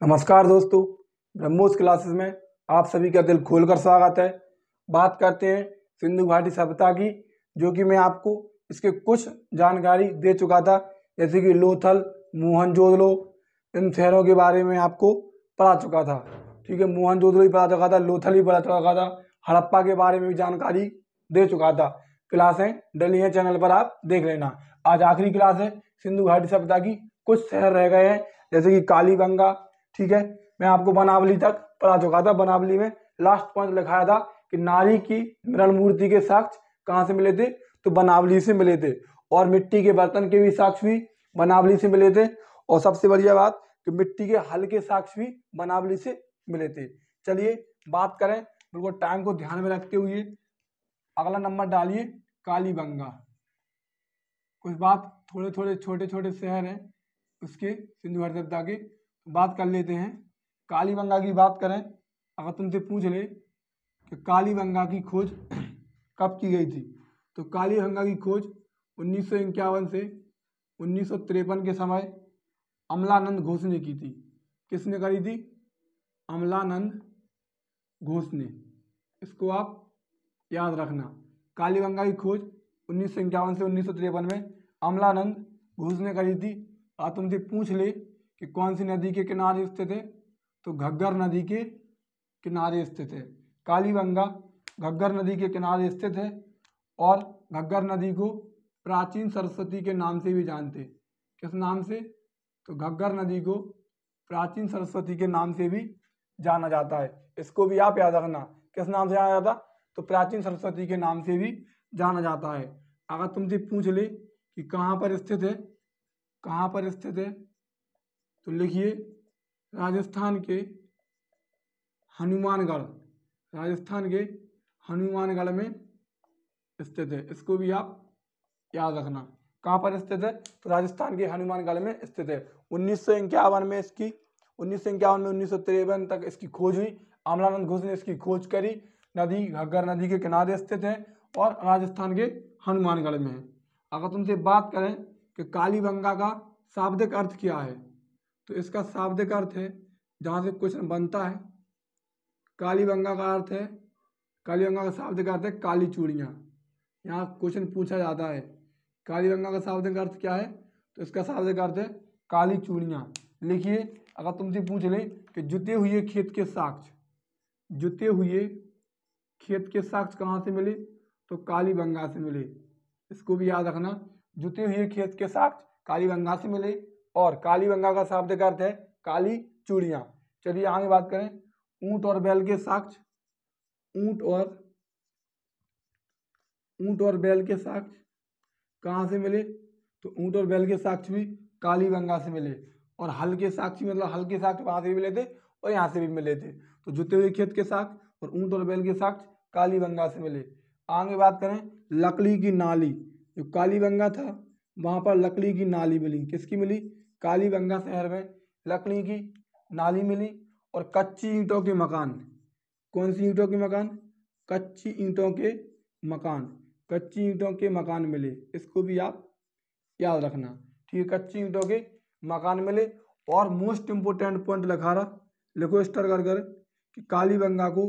नमस्कार दोस्तों, ब्रह्मोस क्लासेस में आप सभी का दिल खोलकर स्वागत है। बात करते हैं सिंधु घाटी सभ्यता की, जो कि मैं आपको इसके कुछ जानकारी दे चुका था, जैसे कि लोथल, मोहनजोदड़ो, इन शहरों के बारे में आपको पढ़ा चुका था। ठीक है, मोहनजोदड़ो भी पढ़ा चुका था, लोथल भी पढ़ा चुका था, हड़प्पा के बारे में भी जानकारी दे चुका था। क्लासें डली हैं चैनल पर, आप देख लेना। आज आखिरी क्लास है सिंधु घाटी सभ्यता की। कुछ शहर रह गए हैं, जैसे कि कालीबंगा। ठीक है, मैं आपको बनावली तक पढ़ा चुका था। बनावली में लास्ट पॉइंट लिखाया था कि नारी की मृण मूर्ति के साक्ष्य कहाँ से मिले थे, तो बनावली से मिले थे। और मिट्टी के बर्तन के भी साक्ष्य भी बनावली से मिले थे। और सबसे बढ़िया बात कि मिट्टी के हल के साक्ष्य भी बनावली से मिले थे। चलिए बात करें, बिल्कुल टाइम को ध्यान में रखते हुए अगला नंबर डालिए कालीबंगा। कुछ बात थोड़े थोड़े छोटे छोटे शहर हैं उसके सिंधु घाटी सभ्यता के, बात कर लेते हैं। कालीबंगा की बात करें, अगर तुमसे पूछ ले कि कालीबंगा की खोज कब की गई थी, तो कालीबंगा की खोज 1951 से 1953 के समय अमलानंद घोष ने की थी। किसने करी थी? अमलानंद घोष ने। इसको आप याद रखना। कालीबंगा की खोज 1951 से 1953 में अमलानंद घोष ने करी थी। और तुमसे पूछ ले कि कौन सी नदी के किनारे स्थित है, तो घग्गर नदी के किनारे स्थित है। कालीबंगा घग्गर नदी के किनारे स्थित है। और घग्गर नदी को प्राचीन सरस्वती के नाम से भी जानते। किस नाम से? तो घग्गर नदी को प्राचीन सरस्वती के नाम से भी जाना जाता है। इसको भी आप याद रखना, किस नाम से जाना जाता? तो प्राचीन सरस्वती के नाम से भी जाना जाता है। अगर तुमसे पूछ ले कि कहाँ पर स्थित है, कहाँ पर स्थित है, तो लिखिए राजस्थान के हनुमानगढ़। राजस्थान के हनुमानगढ़ में स्थित है। इसको भी आप याद रखना। कहाँ पर स्थित है? तो राजस्थान के हनुमानगढ़ में स्थित है। 1951 में इसकी 1951 में 1953 तक इसकी खोज हुई। अमलानंद घोष ने इसकी खोज करी। नदी घग्गर नदी के किनारे स्थित है और राजस्थान के हनुमानगढ़ में है। अगर तुमसे बात करें कि कालीबंगा का शाब्दिक अर्थ क्या है, तो इसका शाब्दिक अर्थ है, जहाँ से क्वेश्चन बनता है, कालीबंगा का अर्थ है, कालीबंगा का शाब्दिक अर्थ है काली चूड़ियाँ। यहाँ क्वेश्चन पूछा जाता है कालीबंगा का शाब्दिक अर्थ क्या है, तो इसका शाब्दिक अर्थ है काली चूड़ियाँ। लिखिए, अगर तुमसे पूछ ले कि जुते हुए खेत के साक्ष्य, जुते हुए खेत के साक्ष्य कहाँ से मिले, तो कालीबंगा से मिले। इसको भी याद रखना, जुते हुए खेत के साक्ष्य कालीबंगा से मिले। और कालीबंगा का शाब्दिक अर्थ है काली चूड़ियाँ। चलिए आगे बात करें, ऊंट और बैल के साक्ष्य। ऊंट और बैल के साक्ष्य कहाँ से मिले, तो ऊंट और बैल के साक्ष्य भी कालीबंगा से मिले। और हल के साक्ष्य मतलब हल के साक्ष्य वहाँ से भी मिले थे और यहाँ से भी मिले थे। तो जुते हुए खेत के साक्ष्य और ऊंट और बैल के साक्ष्य कालीबंगा से मिले। आगे बात करें, लकड़ी की नाली। जो कालीबंगा था वहाँ पर लकड़ी की नाली मिली। किसकी मिली? कालीबंगा शहर में लकड़ी की नाली मिली। और कच्ची ईंटों के मकान। कौन सी ईंटों के मकान? कच्ची ईंटों के मकान। कच्ची ईंटों के मकान मिले। इसको भी आप याद रखना। ठीक है, कच्ची ईंटों के मकान मिले। और मोस्ट इम्पोर्टेंट पॉइंट लिखा रहा, लिखो स्टार कर कर, कि कालीबंगा को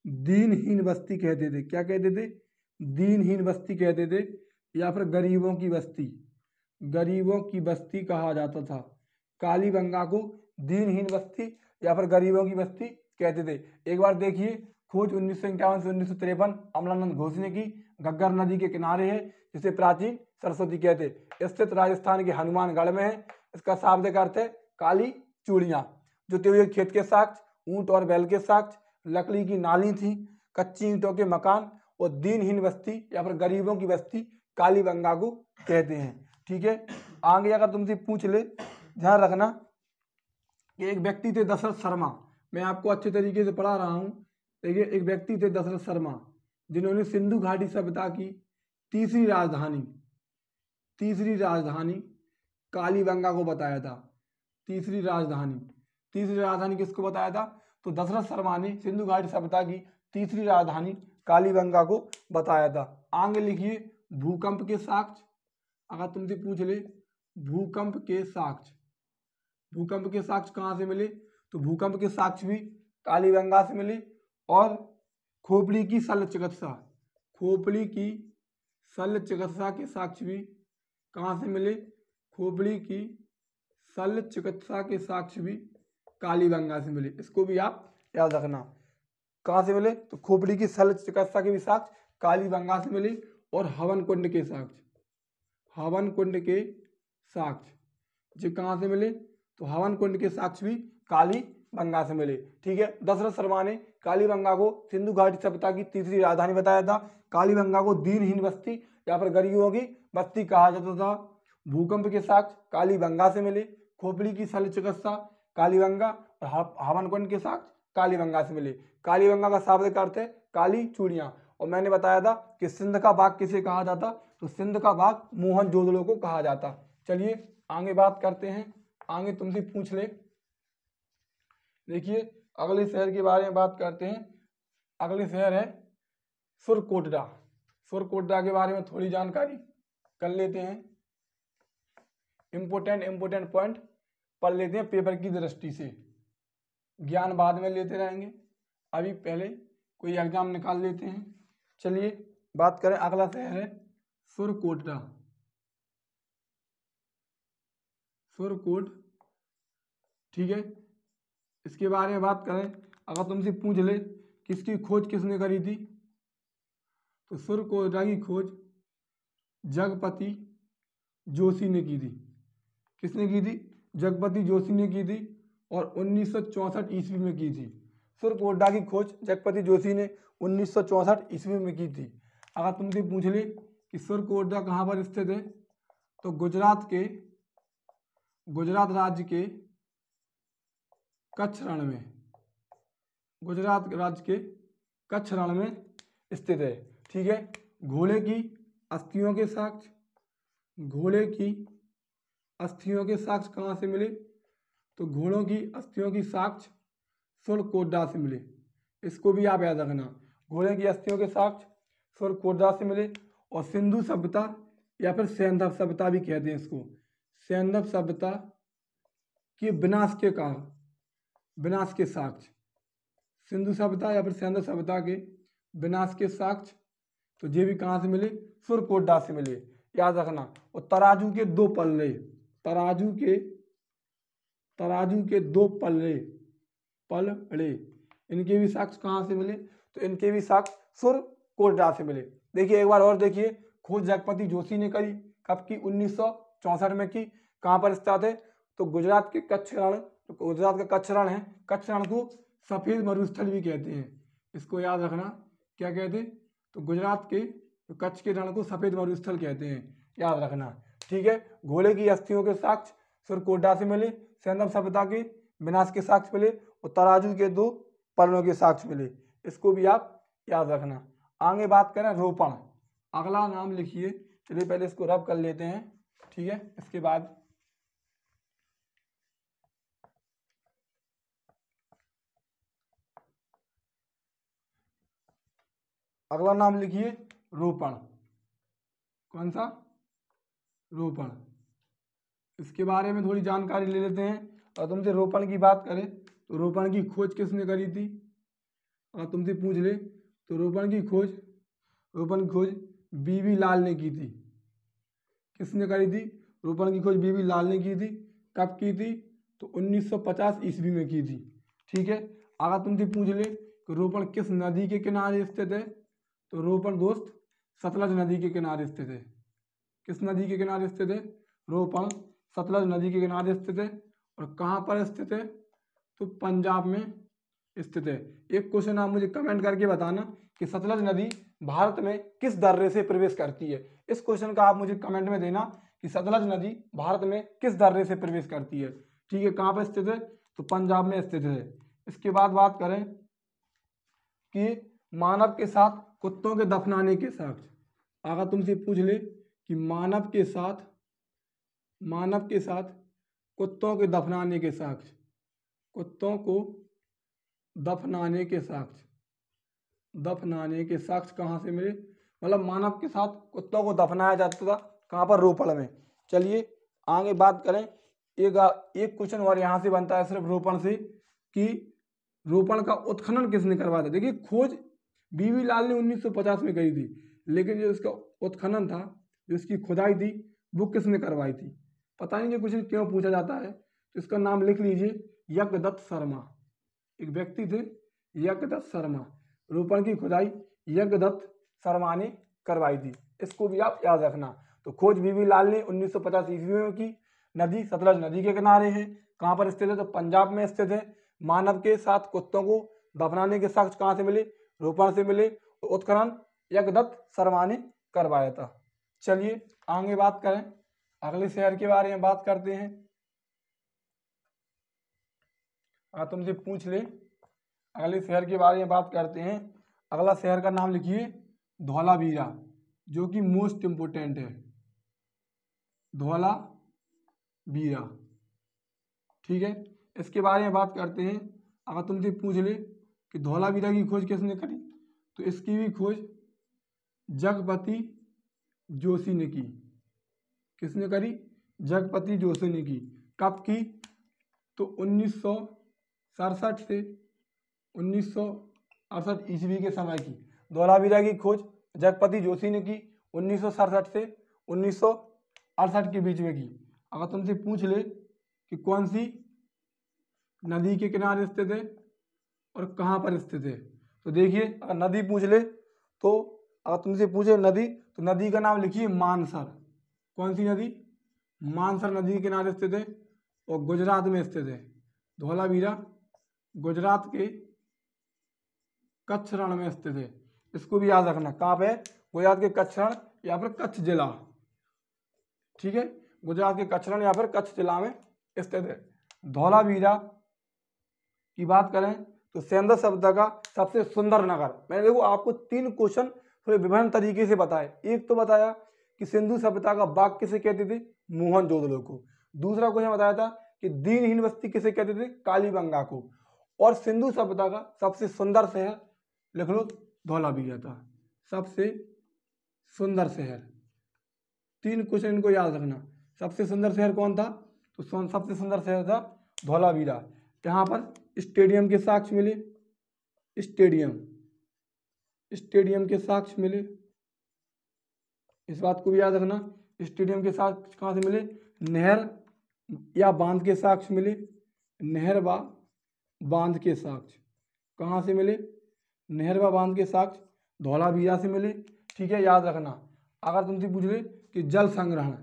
दीनहीन बस्ती कहते थे। क्या कहते थे? दीनहीन बस्ती कहते थे, या फिर गरीबों की बस्ती। गरीबों की बस्ती कहा जाता था। कालीबंगा को दीनहीन बस्ती या फिर गरीबों की बस्ती कहते थे। एक बार देखिए, खोज 1951 से 1953 अमलानंद घोष ने की। घग्गर नदी के किनारे है, जिसे प्राचीन सरस्वती कहते, स्थित राजस्थान के हनुमानगढ़ में है। इसका शाब्दिक अर्थ है काली चूड़ियाँ। जुते हुए खेत के साक्ष्य, ऊंट और बैल के साक्ष्य, लकड़ी की नाली थी, कच्ची ईंटों के मकान और दीनहीन बस्ती या फिर गरीबों की बस्ती कालीबंगा को कहते हैं। ठीक है, आगे अगर तुमसे पूछ ले, ध्यान रखना कि एक व्यक्ति थे दशरथ शर्मा। मैं आपको अच्छे तरीके से पढ़ा रहा हूँ। देखिए, एक व्यक्ति थे दशरथ शर्मा, जिन्होंने सिंधु घाटी सभ्यता की तीसरी राजधानी कालीबंगा को बताया था। तीसरी राजधानी किसको बताया था? तो दशरथ शर्मा ने सिंधु घाटी सभ्यता की तीसरी राजधानी कालीबंगा को बताया था। आगे लिखिए, भूकंप के साक्ष्य। अगर तुमसे पूछ ले भूकंप के साक्ष्य कहाँ से मिले, तो भूकंप के साक्ष्य भी कालीबंगा से मिले। और खोपड़ी की शल्य चिकित्सा, खोपड़ी की शल्य चिकित्सा के साक्ष्य भी कहाँ से मिले? खोपड़ी की शल्य चिकित्सा के साक्ष्य भी कालीबंगा से मिले। इसको भी आप याद रखना। कहाँ से मिले? तो खोपड़ी की शल्य चिकित्सा के भी साक्ष्य कालीबंगा से मिले। और हवन कुंड के साक्ष्य, हवन कुंड के साक्ष्य जो कहाँ से मिले? तो हवन कुंड के साक्ष्य भी कालीबंगा से मिले। ठीक है, दशरथ शर्मा ने कालीबंगा को सिंधु घाटी सभ्यता की तीसरी राजधानी बताया था। कालीबंगा को दीनहीन बस्ती या फिर गरीबों की बस्ती कहा जाता था। भूकंप के साक्ष्य कालीबंगा से मिले। खोपड़ी की शल्य चिकित्सा कालीबंगा और हवन कुंड के साक्ष्य कालीबंगा से मिले। कालीबंगा का शाब्दिक अर्थ है काली चूड़ियाँ। और मैंने बताया था कि सिंध का बाग किसे कहा जाता? तो सिंध का बाग मोहनजोदड़ो को कहा जाता। चलिए आगे बात करते हैं। आगे तुमसे पूछ ले। देखिए अगले शहर के बारे में बात करते हैं। अगले शहर है सुरकोटडा। सुरकोटडा के बारे में थोड़ी जानकारी कर लेते हैं। इम्पोर्टेंट पॉइंट पढ़ लेते हैं पेपर की दृष्टि से, ज्ञान बाद में लेते रहेंगे। अभी पहले कोई एग्जाम निकाल लेते हैं। चलिए बात करें, अगला शहर है सुरकोटडा। सुरकोट, ठीक है। इसके बारे में बात करें, अगर तुमसे पूछ ले कि इसकी खोज किसने करी थी? तो सुरकोटडा की खोज जगपति जोशी ने की थी। किसने की थी? जगपति जोशी ने की थी और 1964 ईस्वी में की थी। सुरकोटडा की खोज जगपति जोशी ने 1964 ईस्वी में की थी। अगर तुमसे पूछ ले कि सुरकोटडा कहाँ पर स्थित है? तो गुजरात राज्य के कच्छ रण में, गुजरात राज्य के कच्छ रण में स्थित है। ठीक है। घोड़े की अस्थियों के साक्ष्य, घोड़े की अस्थियों के साक्ष्य कहाँ से मिले? तो घोड़ों की अस्थियों की साक्ष्य सुरकोटडा से मिले। इसको भी आप याद रखना। घोड़े की अस्थियों के साक्ष्य सुरकोटडा से मिले। और सिंधु सभ्यता या फिर सैंधव सभ्यता भी कहते हैं इसको, सैंधव सभ्यता के विनाश के कारण, विनाश के साक्ष्य, सिंधु सभ्यता या फिर सैंधव सभ्यता के विनाश के साक्ष्य, तो ये भी कहाँ से मिले? सुरकोटडा से मिले, याद रखना। और तराजू के दो पल्ले, तराजू के दो पल्ले इनके भी साक्ष्य कहाँ से मिले? तो इनके भी साक्ष्य सुरकोटडा से मिले। देखिए एक बार और देखिए, खोज जगपति जोशी ने करी, कब की? 1964 में की। कहाँ पर स्थित है? तो गुजरात के कच्छ रण, तो गुजरात का कच्छ रण है। कच्छ रण को सफेद मरुस्थल भी कहते हैं, इसको याद रखना। क्या कहते हैं? तो गुजरात के कच्छ के रण को सफेद मरुस्थल कहते हैं, याद रखना। ठीक है। घोड़े की अस्थियों के साक्ष्य सुरकोटडा से मिले, सैंधव सभ्यता के विनाश के साक्ष्य मिले और तराजू के दो पल्लों के साक्ष्य मिले। इसको भी आप याद रखना। आगे बात करें रोपण, अगला नाम लिखिए। चलिए पहले इसको रब कर लेते हैं, ठीक है। इसके बाद अगला नाम लिखिए रोपण। कौन सा? रोपण। इसके बारे में थोड़ी जानकारी ले लेते हैं। और तुमसे रोपण की बात करें तो रोपण की खोज किसने करी थी? और तुमसे पूछ ले तो रोपण की खोज बीबी लाल ने की थी। किसने करी थी? रोपण की खोज बीबी लाल ने की थी। कब की थी? तो 1950 ईस्वी में की थी। ठीक है। अगर तुमसे पूछ ले कि रोपण किस नदी के किनारे स्थित है? तो रोपण दोस्त सतलज नदी के किनारे स्थित है। किस नदी के किनारे स्थित है? रोपण सतलज नदी के किनारे स्थित है। और कहाँ पर स्थित है? तो पंजाब में स्थित है। एक क्वेश्चन आप मुझे कमेंट करके बताना कि सतलज नदी भारत में किस दर्रे से प्रवेश करती है। इस क्वेश्चन का आप मुझे कमेंट में देना कि सतलज नदी भारत में किस दर्रे से प्रवेश करती है। ठीक है। कहाँ पर स्थित है? तो पंजाब में स्थित है। इसके बाद बात करें कि मानव के साथ कुत्तों के दफनाने के साक्ष्य। अगर तुमसे पूछ ले कि मानव के साथ कुत्तों के दफनाने के साक्ष्य, कुत्तों को दफनाने के साक्ष्य कहाँ से मिले? मतलब मानव के साथ कुत्तों को दफनाया जाता था कहाँ पर? रोपण में। चलिए आगे बात करें। एक क्वेश्चन और यहाँ से बनता है सिर्फ रोपण से कि रोपण का उत्खनन किसने करवाया था। देखिए खोज बीवी लाल ने 1950 में करी थी, लेकिन जो इसका उत्खनन था, जो इसकी खुदाई थी, वो किसने करवाई थी। पता नहीं क्यों क्यों पूछा जाता है, तो इसका नाम लिख लीजिए, यज्ञदत्त शर्मा। एक व्यक्ति थे यज्ञदत्त शर्मा, रोपण की खुदाई यज्ञदत्त शर्मा ने करवाई थी, इसको भी आप याद रखना। तो खोज बीवी लाल ने 1950 ईस्वी में की। नदी सतलज नदी के किनारे है। कहाँ पर स्थित है, तो पंजाब में स्थित है। मानव के साथ कुत्तों को दफनाने के साक्ष्य कहाँ से मिले, रोपण से मिले। तो उत्खनन यज्ञदत्त शर्मा ने करवाया था। चलिए आगे बात करें, अगले शहर के बारे में बात करते हैं। तुमसे पूछ ले, अगले शहर के बारे में बात करते हैं। अगला शहर का नाम लिखिए धौलावीरा, जो कि मोस्ट इम्पोर्टेंट है, धौलावीरा। ठीक है, इसके बारे में बात करते हैं। अगर तुमसे पूछ ले कि धौलावीरा की खोज किसने करी, तो इसकी भी खोज जगपति जोशी ने की। किसने करी, जगपति जोशी ने की। कब की, तो 1967 से 1968 ईस्वी के समय की। धौलावीरा की खोज जगपति जोशी ने की 1967 से 1968 के बीच में की। अगर तुमसे पूछ ले कि कौन सी नदी के किनारे स्थित है और कहाँ पर स्थित है, तो देखिए अगर नदी पूछ ले, तो अगर तुमसे पूछे नदी, तो नदी का नाम लिखिए मानसर। कौन सी नदी, मानसर नदी के किनारे स्थित है और गुजरात में स्थित है। धौलावीरा गुजरात के कच्छ रण में स्थित है, इसको भी याद रखना। कहाँ पे, गुजरात के कच्छ रण या फिर कच्छ जिला। ठीक है, गुजरात के कच्छ रण या फिर कच्छ जिला में स्थित है। धौलावीरा की बात करें तो सिंधु सभ्यता का सबसे सुंदर नगर। मैंने देखो आपको 3 क्वेश्चन थोड़े विभिन्न तरीके से बताए। एक तो बताया कि सिंधु सभ्यता का बाग किसे कहते थे, मोहनजोदड़ो को। दूसरा क्वेश्चन बताया था कि दीनहीन बस्ती किसे कहते थे, कालीबंगा को। और सिंधु सभ्यता का सबसे सुंदर शहर लिख लो, धौलावीरा था, सबसे सुंदर शहर। 3 क्वेश्चन इनको याद रखना। सबसे सुंदर शहर कौन था, तो सबसे सुंदर शहर था धौलावीरा। यहाँ पर स्टेडियम के साक्ष्य मिले, स्टेडियम के साक्ष्य मिले, इस बात को भी याद रखना। स्टेडियम के साक्ष्य कहाँ से मिले, नहर या बांध के साक्ष्य मिले। नहर व बांध के साक्ष्य कहाँ से मिले, नहर व बांध के साक्ष्य धौलावीरा से मिले। ठीक है, याद रखना। अगर तुमसे पूछ ले कि जल संग्रहण,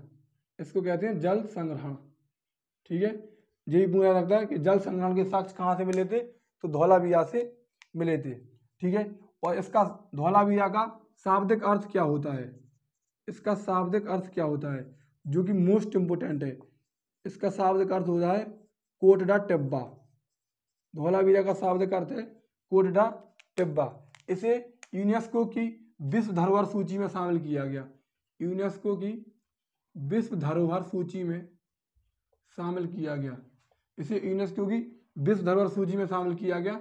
इसको कहते हैं जल संग्रहण। ठीक है, यही पूछा रखता है कि जल संग्रहण के साक्ष्य कहाँ से मिले थे, तो धौलावीरा से मिले थे। ठीक है, और इसका धौलावीरा का शाब्दिक अर्थ क्या होता है, इसका शाब्दिक अर्थ क्या होता है, जो कि मोस्ट इम्पोर्टेंट है। इसका शाब्दिक अर्थ होता है कोटडा टिब्बा। धौलावीरा का शाब्दिक अर्थ है कोटडा टिब्बा। इसे यूनेस्को की विश्व धरोहर सूची में शामिल किया गया। यूनेस्को की विश्व धरोहर सूची में शामिल किया गया। इसे यूनेस्को की विश्व धरोहर सूची में शामिल किया गया।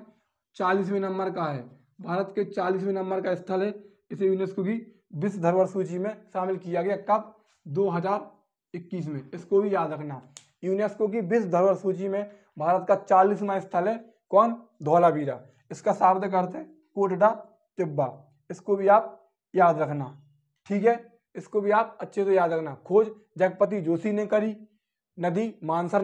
40वें नंबर का है, भारत के 40वें नंबर का स्थल है। इसे यूनेस्को की विश्व धरोहर सूची में शामिल किया गया। कब, 2021 में। इसको भी याद रखना। यूनेस्को की विश्व धरोहर सूची में भारत का 40वां स्थल है कौन, धौलावीरा। इसका शाब्दिक अर्थ है कोटडा टिब्बा। इसको भी आप याद रखना। ठीक है, इसको भी आप अच्छे से याद रखना। खोज जगपति जोशी ने करी। नदी मानसर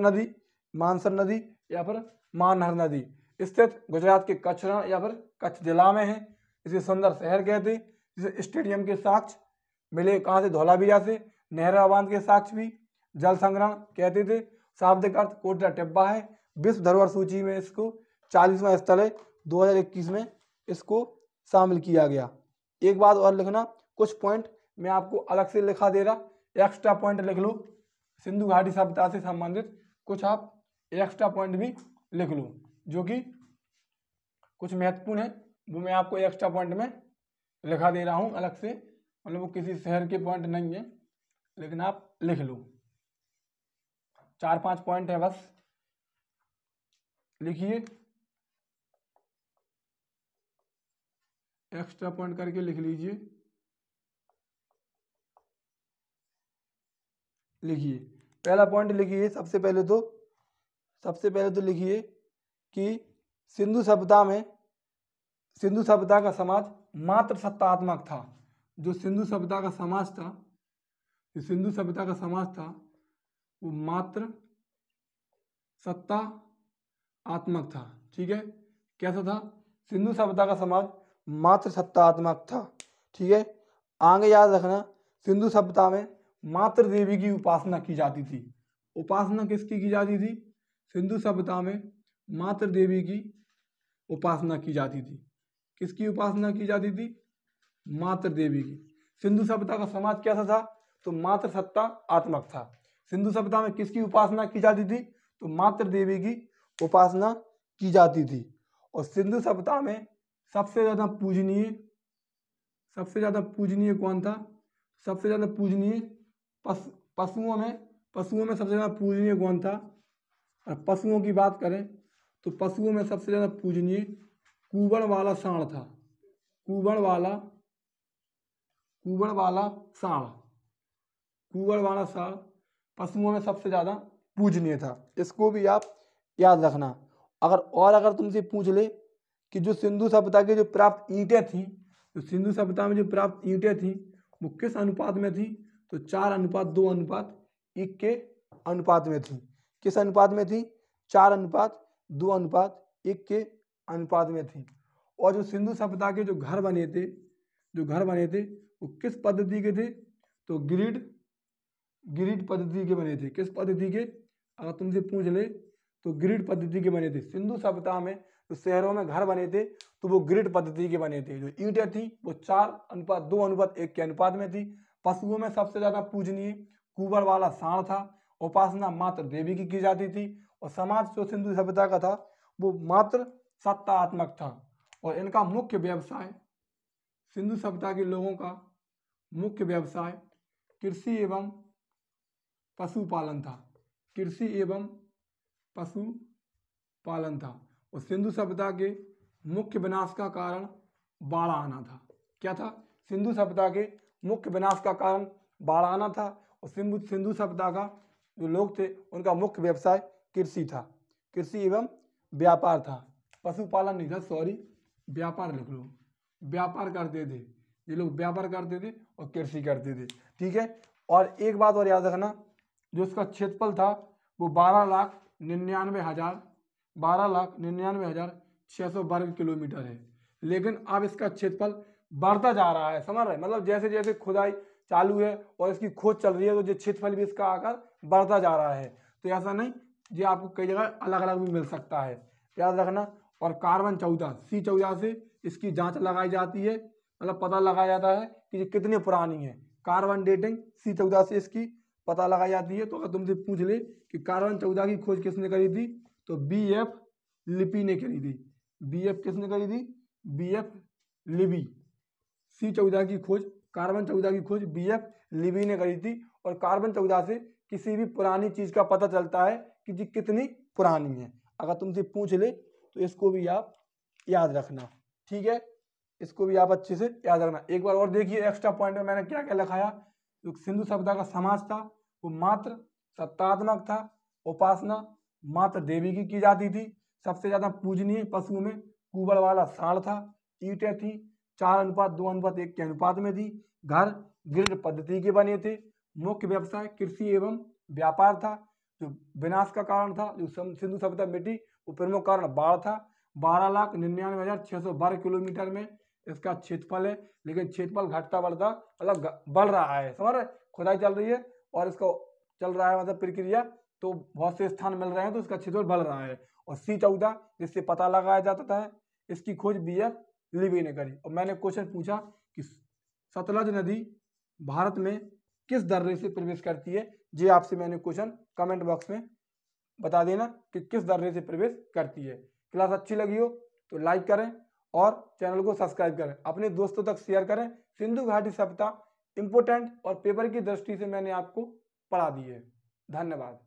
नदी या फिर मानहर नदी, स्थित गुजरात के कच्छ रण या फिर कच्छ जिला में है। इसे सुंदर शहर कहते। इसे स्टेडियम के साक्ष्य मिले कहाँ से, धौलावीरा से। नहर बांध के साक्ष्य भी जल संग्रहण कहते थे। शाब्दिक अर्थ कोटडा टिब्बा है। विश्व धरोहर सूची में इसको 40वां स्थल है, 2021 में इसको शामिल किया गया। एक बात और लिखना, कुछ पॉइंट मैं आपको अलग से लिखा दे रहा, एक्स्ट्रा पॉइंट लिख लो। सिंधु घाटी सभ्यता से संबंधित कुछ आप एक्स्ट्रा पॉइंट भी लिख लो, जो कि कुछ महत्वपूर्ण है, वो मैं आपको एक्स्ट्रा पॉइंट में लिखा दे रहा हूँ अलग से। मतलब वो किसी शहर के पॉइंट नहीं है, लेकिन आप लिख लो। 4-5 पॉइंट है बस, लिखिए, एक्स्ट्रा पॉइंट करके लिख लीजिए। लिखिए, पहला पॉइंट लिखिए। सबसे पहले तो लिखिए कि सिंधु सभ्यता का समाज मात्र सत्तात्मक था। जो सिंधु सभ्यता का समाज था वो मात्र सत्तात्मक था। ठीक है, कैसा था? सिंधु सभ्यता का समाज मात्र सत्तात्मक था। ठीक है, आगे याद रखना, सिंधु सभ्यता में मात्र देवी की उपासना की जाती थी। उपासना किसकी की जाती थी? सिंधु सभ्यता में मात्र देवी की उपासना की जाती थी। किसकी उपासना की जाती थी? मात्र देवी की। सिंधु सभ्यता का समाज कैसा था? तो मात्र सत्तात्मक था। सिंधु सभ्यता में किसकी उपासना की जाती थी? तो मात्र देवी की उपासना की जाती थी। और सिंधु सभ्यता में सबसे ज्यादा पूजनीय कौन था? सबसे ज्यादा पूजनीय पशुओं में सबसे ज्यादा पूजनीय कौन था? और पशुओं की बात करें तो पशुओं में सबसे ज्यादा पूजनीय कुबड़ वाला सांड था। कुबड़ वाला सांड पशुओं में सबसे ज्यादा पूजनीय था। इसको भी आप याद रखना। अगर तुमसे पूछ ले कि जो सिंधु सभ्यता की जो प्राप्त ईंटें थी, तो सिंधु सभ्यता में जो प्राप्त ईंटें थी वो किस अनुपात में थी? तो 4:2:1 के अनुपात में थी। किस अनुपात में थी? 4:2:1 के अनुपात में थी। और जो सिंधु सभ्यता के जो घर बने थे वो किस पद्धति के थे? तो ग्रिड पद्धति के बने थे। किस पद्धति के? अगर तुमसे पूछ ले तो ग्रिड पद्धति के बने थे। सिंधु सभ्यता में जो शहरों में घर बने थे तो वो ग्रिड पद्धति के बने थे। जो ईंटें थी वो 4:2:1 के अनुपात में थी। पशुओं में सबसे ज्यादा पूजनीय कुबड़ वाला सांड था। उपासना मात्र देवी की जाती थी। और समाज जो सिंधु सभ्यता का था वो मात्र सत्तात्मक था। और इनका मुख्य व्यवसाय, सिंधु सभ्यता के लोगों का मुख्य व्यवसाय कृषि एवं पशुपालन था। और सिंधु सभ्यता के मुख्य विनाश का कारण बाढ़ आना था। क्या था? सिंधु सभ्यता के मुख्य विनाश का कारण बाढ़ आना था। और सिंधु सभ्यता का जो लोग थे उनका मुख्य व्यवसाय कृषि था। कृषि एवं व्यापार था। पशुपालन नहीं था, सॉरी, व्यापार लिख लो। व्यापार करते थे ये लोग, व्यापार करते थे और कृषि करते थे। ठीक है, और एक बात और याद रखना, जो इसका क्षेत्रफल था वो 12,99,600 वर्ग किलोमीटर है। लेकिन अब इसका क्षेत्रफल बढ़ता जा रहा है, समझ रहे? मतलब जैसे जैसे खुदाई चालू है और इसकी खोज चल रही है तो जो क्षेत्रफल भी इसका आकार बढ़ता जा रहा है। तो ऐसा नहीं, ये आपको कई जगह अलग अलग भी मिल सकता है, याद रखना। और कार्बन 14 C14 से इसकी जांच लगाई जाती है, मतलब पता लगाया जाता है कि ये कितनी पुरानी है। कार्बन डेटिंग C14 से इसकी पता लगाई जाती है। तो अगर तुमसे पूछ ले कि कार्बन 14 की खोज किसने करी थी, तो BF लिपी ने करी थी। BF किसने करी थी? BF Libby. C14 की खोज, कार्बन 14 की खोज BF लिबी ने करी थी। और कार्बन 14 से किसी भी पुरानी चीज का पता चलता है कि जी कितनी पुरानी है। अगर तुमसे पूछ ले तो इसको भी आप याद रखना। ठीक है, इसको भी आप अच्छे से याद रखना। एक बार और देखिए एक्स्ट्रा पॉइंट में मैंने क्या क्या लिखाया। जो सिंधु सभ्यता का समाज था वो मात्र सत्तात्मक था। उपासना मात्र देवी की जाती थी। सबसे ज्यादा पूजनीय पशुओं में कुबड़ वाला सांड था। ईंटें थी 4:2:1 के अनुपात में थी। घर ग्रिड पद्धति के बने थे। मुख्य व्यवसाय कृषि एवं व्यापार था। जो विनाश का कारण था, जो सिंधु सभ्यता मिटी, वो प्रमुख कारण बाढ़ था। 12,99,600 वर्ग किलोमीटर में इसका क्षेत्रफल है। लेकिन क्षेत्रफल घटता बढ़ता मतलब बढ़ रहा है, समझ रहे? खुदाई चल रही है और इसको चल रहा है मतलब प्रक्रिया, तो बहुत से स्थान मिल रहे हैं तो इसका क्षेत्रफल बढ़ रहा है। और C14 जिससे पता लगाया जाता है, इसकी खोज BF लिबी ने करी। और मैंने क्वेश्चन पूछा कि सतलज नदी भारत में किस दर्रे से प्रवेश करती है। ये आपसे मैंने क्वेश्चन कमेंट बॉक्स में बता देना कि किस दर्रे से प्रवेश करती है। क्लास अच्छी लगी हो तो लाइक करें और चैनल को सब्सक्राइब करें, अपने दोस्तों तक शेयर करें। सिंधु घाटी सभ्यता इंपोर्टेंट और पेपर की दृष्टि से मैंने आपको पढ़ा दी है। धन्यवाद।